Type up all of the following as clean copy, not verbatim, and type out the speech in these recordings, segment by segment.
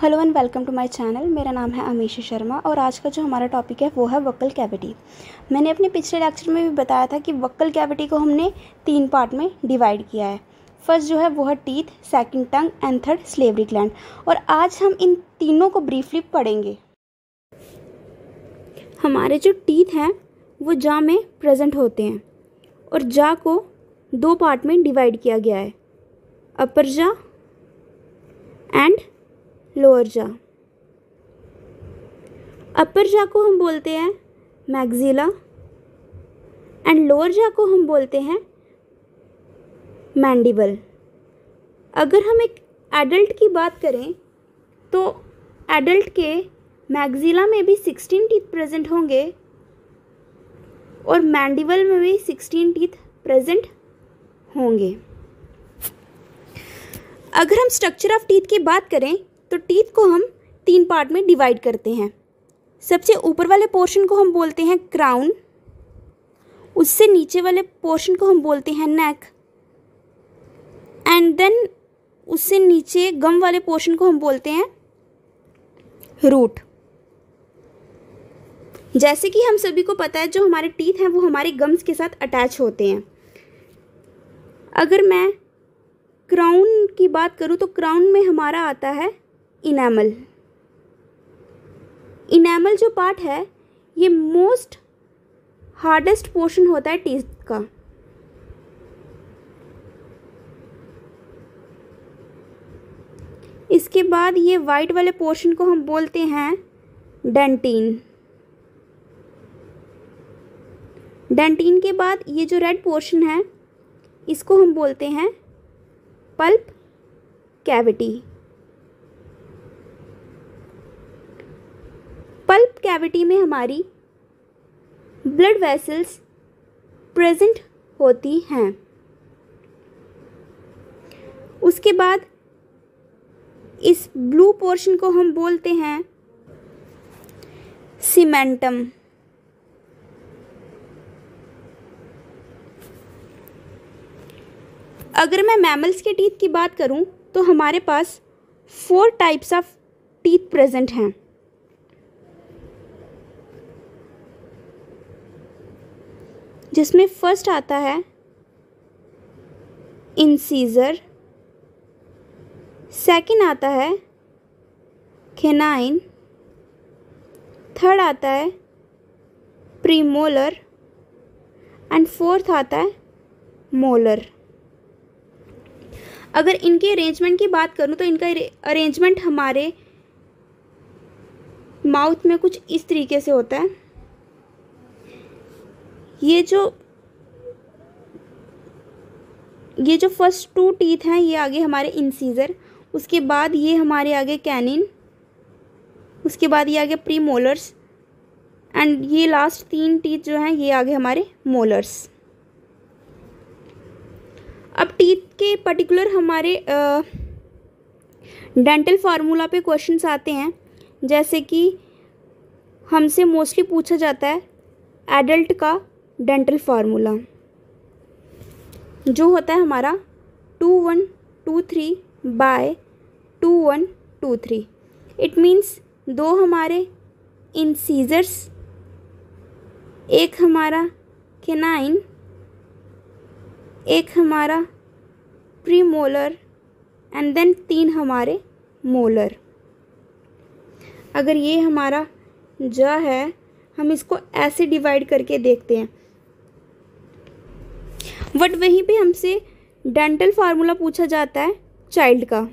Hello and welcome to my channel. मेरा नाम है अमीशा शर्मा और आज का जो हमारा टॉपिक है वो है वक्कल कैविटी। मैंने अपने पिछले लेक्चर में भी बताया था कि वक्कल कैविटी को हमने 3 पार्ट में डिवाइड किया है। फर्स्ट जो है वो है teeth, second tongue and third salivary gland. और आज हम इन तीनों को ब्रीफली पढ़ेंगे। हमारे जो टीथ हैं वो जॉ में प्रेजेंट होते हैं और जॉ को 2 पार्ट में डिवाइड किया गया है, अपर jaw and lower jaw. Upper jaw को हम बोलते हैं मैक्सिला एंड लोअर जॉ को हम बोलते हैं मैंडिबल। अगर हम एक एडल्ट की बात करें तो एडल्ट के मैक्सिला में भी 16 टीथ प्रेजेंट होंगे और मैंडिबल में भी 16 टीथ प्रेजेंट होंगे। अगर हम स्ट्रक्चर ऑफ टीथ की बात करें तो टीथ को हम 3 पार्ट में डिवाइड करते हैं। सबसे ऊपर वाले पोर्शन को हम बोलते हैं क्राउन, उससे नीचे वाले पोर्शन को हम बोलते हैं नेक एंड देन उससे नीचे गम वाले पोर्शन को हम बोलते हैं रूट। जैसे कि हम सभी को पता है जो हमारे टीथ हैं वो हमारे गम्स के साथ अटैच होते हैं। अगर मैं क्राउन की बात करूँ तो क्राउन में हमारा आता है इनेमल। इनेमल जो पार्ट है ये मोस्ट हार्डेस्ट पोर्शन होता है टीथ का। इसके बाद ये वाइट वाले पोर्शन को हम बोलते हैं डेंटिन। डेंटिन के बाद ये जो रेड पोर्शन है इसको हम बोलते हैं पल्प कैविटी। पल्प कैविटी में हमारी ब्लड वेसल्स प्रेजेंट होती हैं। उसके बाद इस ब्लू पोर्शन को हम बोलते हैं सीमेंटम। अगर मैं मैमल्स के टीथ की बात करूं तो हमारे पास 4 टाइप्स ऑफ टीथ प्रेजेंट हैं। जिसमें फर्स्ट आता है इंसीजर, सेकंड आता है कैनाइन, थर्ड आता है प्रीमोलर एंड फोर्थ आता है मोलर। अगर इनके अरेंजमेंट की बात करूं तो इनका अरेंजमेंट हमारे माउथ में कुछ इस तरीके से होता है। ये जो फर्स्ट 2 टीथ हैं ये आगे हमारे इंसीजर, उसके बाद ये हमारे आगे कैनिन, उसके बाद ये आगे प्री मोलर्स एंड ये लास्ट 3 टीथ जो हैं ये आगे हमारे मोलर्स। अब टीथ के पर्टिकुलर हमारे डेंटल फार्मूला पे क्वेश्चंस आते हैं। जैसे कि हमसे मोस्टली पूछा जाता है एडल्ट का डेंटल फार्मूला जो होता है हमारा 2123 बाय 2123। इट मीन्स 2 हमारे इंसीजर्स, एक हमारा कैनाइन, एक हमारा प्रीमोलर एंड देन 3 हमारे मोलर। अगर ये हमारा जॉ है हम इसको ऐसे डिवाइड करके देखते हैं। बट वहीं पे हमसे डेंटल फार्मूला पूछा जाता है चाइल्ड का।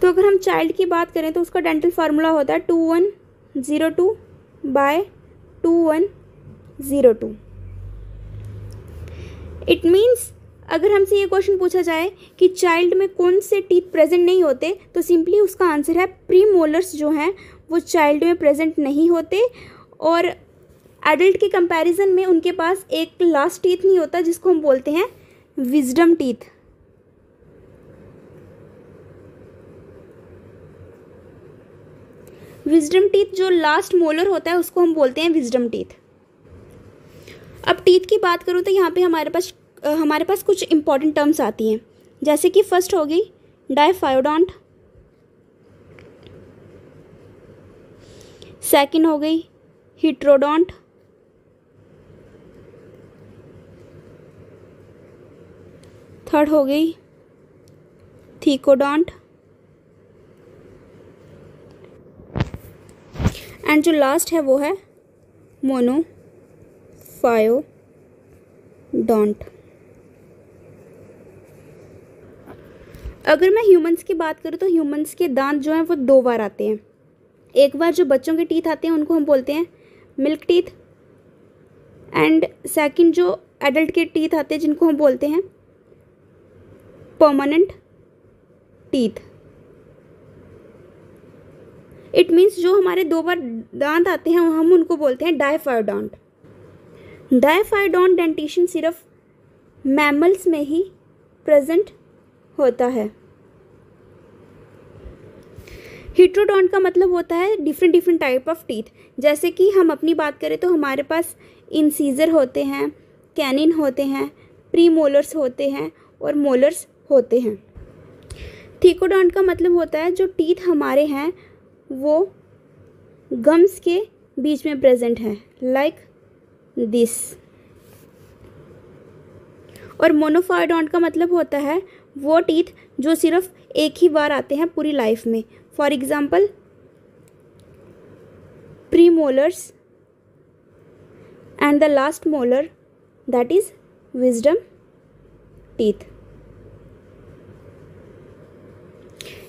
तो अगर हम चाइल्ड की बात करें तो उसका डेंटल फार्मूला होता है 2102 बाय 2102। इट मीन्स अगर हमसे ये क्वेश्चन पूछा जाए कि चाइल्ड में कौन से टीथ प्रेजेंट नहीं होते तो सिंपली उसका आंसर है प्री मोलर्स जो हैं वो चाइल्ड में प्रेजेंट नहीं होते और एडल्ट के कंपैरिजन में उनके पास एक लास्ट टीथ नहीं होता जिसको हम बोलते हैं विजडम टीथ। विजडम टीथ जो लास्ट मोलर होता है उसको हम बोलते हैं विजडम टीथ। अब टीथ की बात करूँ तो यहाँ पे हमारे पास कुछ इंपॉर्टेंट टर्म्स आती हैं। जैसे कि फर्स्ट हो गई डायफायोडोंट, सेकंड हो गई हिट्रोडोंट, थर्ड हो गई थीकोडोंट, एंड जो लास्ट है वो है मोनोफायोडोंट। अगर मैं ह्यूमंस की बात करूँ तो ह्यूमंस के दांत जो हैं वो 2 बार आते हैं। एक बार जो बच्चों के टीथ आते हैं उनको हम बोलते हैं मिल्क टीथ, एंड सेकंड जो एडल्ट के टीथ आते हैं जिनको हम बोलते हैं परमानेंट टीथ। इट मीन्स जो हमारे 2 बार दांत आते हैं हम उनको बोलते हैं डायफायोडोंट। डायफायोडोंट डेंटिशन सिर्फ मैमल्स में ही प्रेजेंट होता है। हिट्रोडोंट का मतलब होता है डिफरेंट टाइप ऑफ टीथ। जैसे कि हम अपनी बात करें तो हमारे पास इंसीजर होते हैं, कैनिन होते हैं, प्रीमोलर्स होते हैं और मोलर्स होते हैं। थीकोडोंट का मतलब होता है जो टीथ हमारे हैं वो गम्स के बीच में प्रेजेंट है, लाइक दिस। और मोनोफायोडोंट का मतलब होता है वो टीथ जो सिर्फ एक ही बार आते हैं पूरी लाइफ में। For example premolars and the last molar, that is wisdom teeth.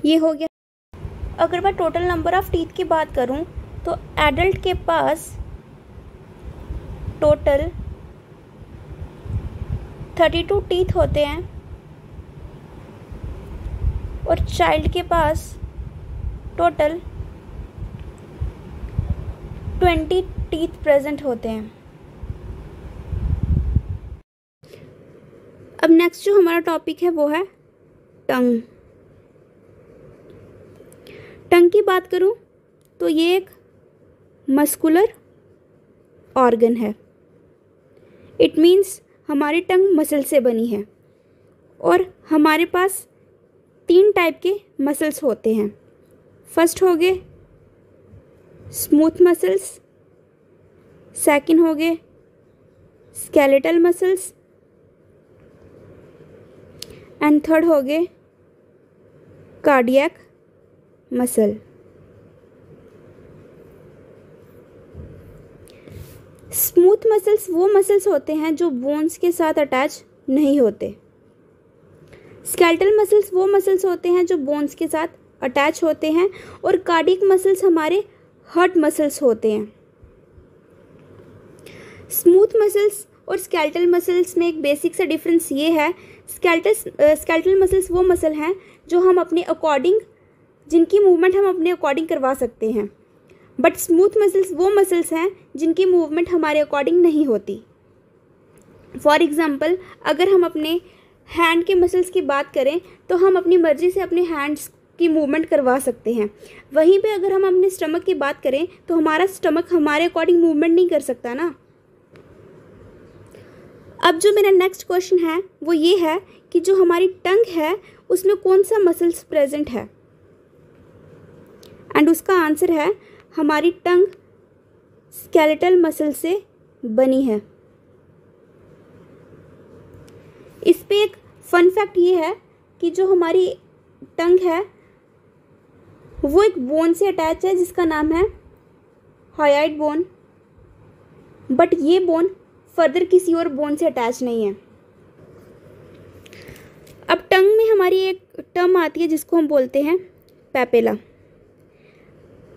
ये हो गया। अगर मैं टोटल नंबर ऑफ टीथ की बात करूं तो एडल्ट के पास टोटल 32 टीथ होते हैं और चाइल्ड के पास टोटल 20 टीथ प्रेजेंट होते हैं। अब नेक्स्ट जो हमारा टॉपिक है वो है टंग। टंग की बात करूं तो ये एक मस्कुलर ऑर्गन है। इट मीन्स हमारी टंग मसल से बनी है और हमारे पास 3 टाइप के मसल्स होते हैं। फर्स्ट हो गए स्मूथ मसल्स, सेकंड हो गए स्केलेटल मसल्स एंड थर्ड हो गए कार्डियक मसल। स्मूथ मसल्स वो मसल्स होते हैं जो बोन्स के साथ अटैच नहीं होते। स्केलेटल मसल्स वो मसल्स होते हैं जो बोन्स के साथ अटैच होते हैं और कार्डियक मसल्स हमारे हार्ट मसल्स होते हैं। स्मूथ मसल्स और स्केलेटल मसल्स में एक बेसिक सा डिफरेंस ये है, स्केलेटल मसल्स वो मसल हैं जो हम अपने अकॉर्डिंग, जिनकी मूवमेंट हम अपने अकॉर्डिंग करवा सकते हैं, बट स्मूथ मसल्स वो मसल्स हैं जिनकी मूवमेंट हमारे अकॉर्डिंग नहीं होती। फॉर एग्ज़ाम्पल अगर हम अपने हैंड के मसल्स की बात करें तो हम अपनी मर्ज़ी से अपने हैंड्स की मूवमेंट करवा सकते हैं। वहीं पे अगर हम अपने स्टमक की बात करें तो हमारा स्टमक हमारे अकॉर्डिंग मूवमेंट नहीं कर सकता ना। अब जो मेरा नेक्स्ट क्वेश्चन है वो ये है कि जो हमारी टंग है उसमें कौन सा मसल्स प्रेजेंट है, एंड उसका आंसर है हमारी टंग स्केलेटल मसल से बनी है। इस पे एक फन फैक्ट ये है कि जो हमारी टंग है वो एक बोन से अटैच है जिसका नाम है हायोइड बोन, बट ये बोन फर्दर किसी और बोन से अटैच नहीं है। अब टंग में हमारी एक टर्म आती है जिसको हम बोलते हैं पैपेला।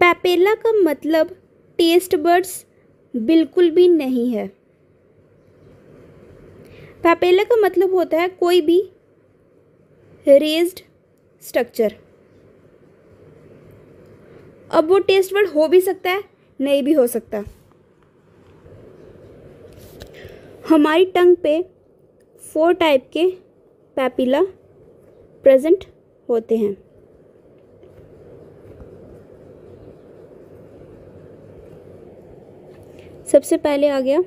पैपेला का मतलब टेस्ट बड्स बिल्कुल भी नहीं है। पैपेला का मतलब होता है कोई भी रेज्ड स्ट्रक्चर। अब वो टेस्ट बड हो भी सकता है, नहीं भी हो सकता। हमारी टंग पे 4 टाइप के पैपिला प्रेजेंट होते हैं। सबसे पहले आ गया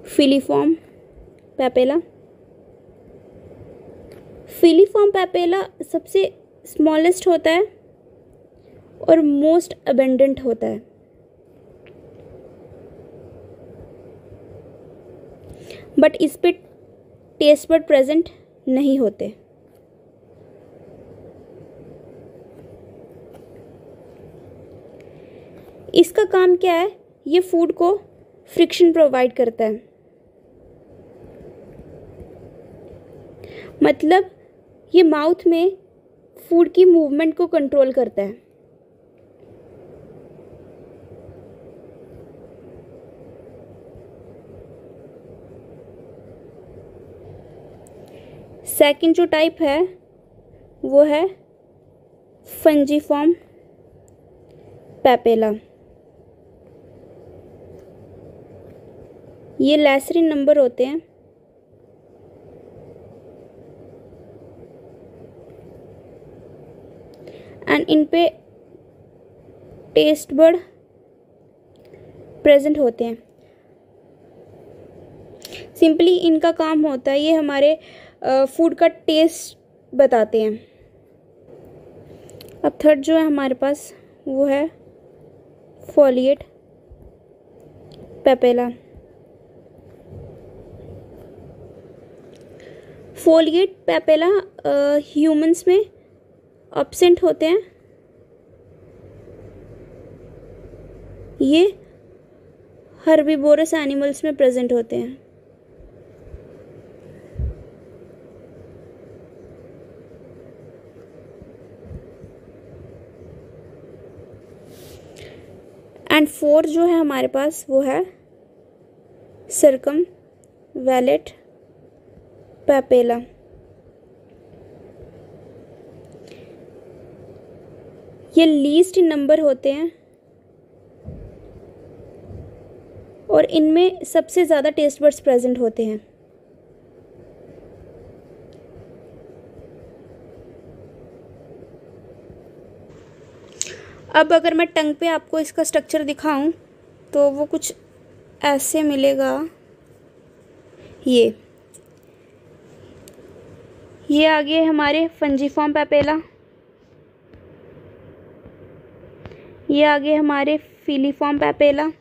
फिलीफॉर्म पैपेला, फिलीफॉर्म पैपेला सबसे स्मॉलेस्ट होता है और मोस्ट अबेंडेंट होता है। बट इस पे टेस्ट बड प्रेजेंट नहीं होते। इसका काम क्या है? ये फूड को फ्रिक्शन प्रोवाइड करता है, मतलब ये माउथ में फूड की मूवमेंट को कंट्रोल करता है। सेकंड जो टाइप है वो है फंजीफॉर्म पैपेला। ये लैसरीन नंबर होते हैं एंड इन पे टेस्ट बड प्रेजेंट होते हैं। सिंपली इनका काम होता है, ये हमारे फूड का टेस्ट बताते हैं। अब थर्ड जो है हमारे पास वो है फोलिएट पैपेला। फोलिएट पैपेला ह्यूमंस में एब्सेंट होते हैं। ये हर्बीवोरस एनिमल्स में प्रेजेंट होते हैं। एंड फोर्थ जो है हमारे पास वो है सर्कमवैलेंट पैपेला। ये लीस्ट इन नंबर होते हैं और इनमें सबसे ज़्यादा टेस्ट बड्स प्रेजेंट होते हैं। अब अगर मैं टंग पे आपको इसका स्ट्रक्चर दिखाऊं तो वो कुछ ऐसे मिलेगा। ये आगे हमारे फंजीफॉर्म पैपेला, ये आगे हमारे फिलीफॉर्म पैपेला,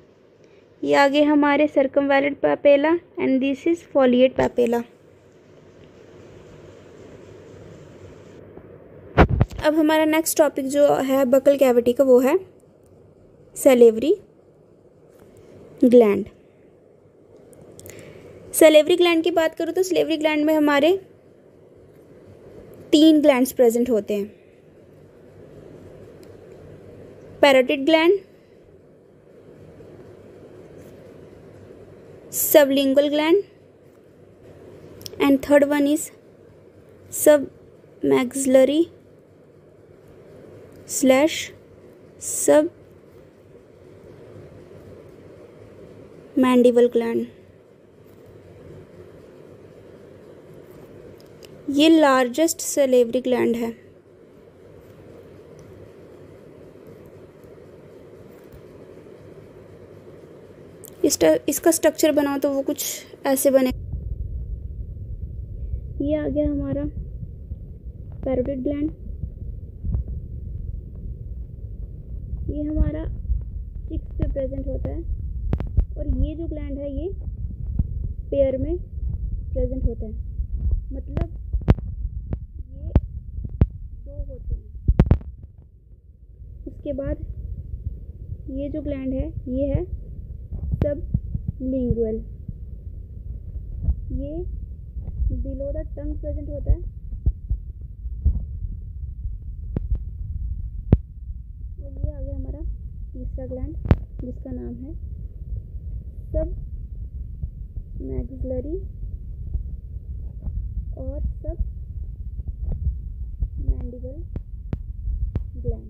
ये आगे हमारे सर्कमवैलेंट पैपेला एंड दिस इज फोलिएट पैपेला। अब हमारा नेक्स्ट टॉपिक जो है बकल कैविटी का वो है सैलिवरी ग्लैंड। सैलिवरी ग्लैंड की बात करूँ तो सैलिवरी ग्लैंड में हमारे 3 ग्लैंड्स प्रेजेंट होते हैं। Parotid gland, sublingual gland and third one is submaxillary / submandibular gland. ये लार्जेस्ट सैलिवरी ग्लैंड है। इसका स्ट्रक्चर बनाओ तो वो कुछ ऐसे बने। ये आ गया हमारा पैरोटिड ग्लैंड, ये हमारा चिक्स पे प्रेजेंट होता है और ये जो ग्लैंड है ये पेयर में प्रेजेंट होता है, मतलब ये 2 होते हैं। उसके बाद ये जो ग्लैंड है ये है सबलिंगुअल, ये बिलो द टंग प्रेजेंट होता है और ये आ गया हमारा तीसरा ग्लैंड जिसका नाम है सबमैक्सिलरी और सबमैंडिबल ग्लैंड।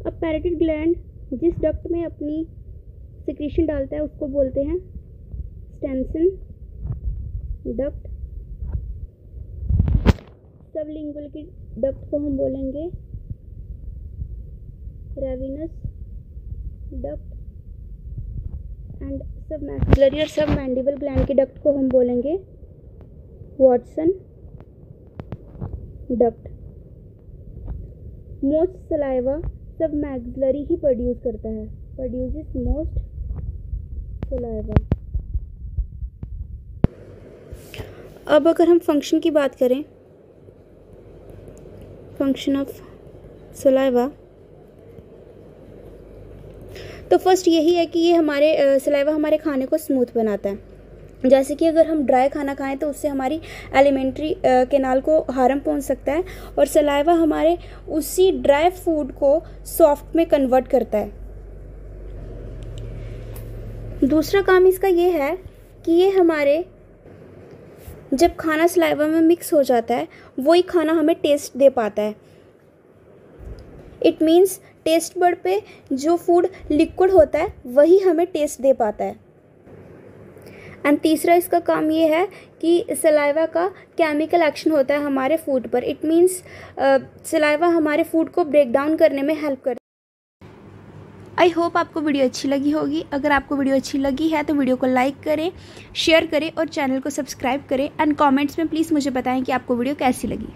अब पैरोटिड ग्लैंड जिस डक्ट में अपनी सिक्रीशन डालता है उसको बोलते हैं स्टेंसिल डक्ट। सबलिंगुअल की डक्ट को हम बोलेंगे Rivinus duct and submaxillary और सब मैंडिबल ग्लैंड की डक्ट को हम बोलेंगे Watson duct. Most saliva submaxillary ही प्रोड्यूस करता है, प्रोड्यूसेस मोस्ट सलाइवा। अब अगर हम फंक्शन की बात करें, फंक्शन ऑफ सलाइवा, तो फर्स्ट यही है कि ये हमारे सलाइवा हमारे खाने को स्मूथ बनाता है। जैसे कि अगर हम ड्राई खाना खाएं तो उससे हमारी एलिमेंट्री कैनाल को हार्म पहुंच सकता है, और सलाइवा हमारे उसी ड्राई फूड को सॉफ्ट में कन्वर्ट करता है। दूसरा काम इसका ये है कि ये हमारे जब खाना सलाइवा में मिक्स हो जाता है वही खाना हमें टेस्ट दे पाता है। इट मीन्स टेस्ट बड पे जो फूड लिक्विड होता है वही हमें टेस्ट दे पाता है। एंड तीसरा इसका काम ये है कि सलाइवा का केमिकल एक्शन होता है हमारे फूड पर। इट मीन्स सलाइवा हमारे फूड को ब्रेक डाउन करने में हेल्प करता है। आई होप आपको वीडियो अच्छी लगी होगी। अगर आपको वीडियो अच्छी लगी है तो वीडियो को लाइक करें, शेयर करें और चैनल को सब्सक्राइब करें, एंड कमेंट्स में प्लीज़ मुझे बताएं कि आपको वीडियो कैसी लगी।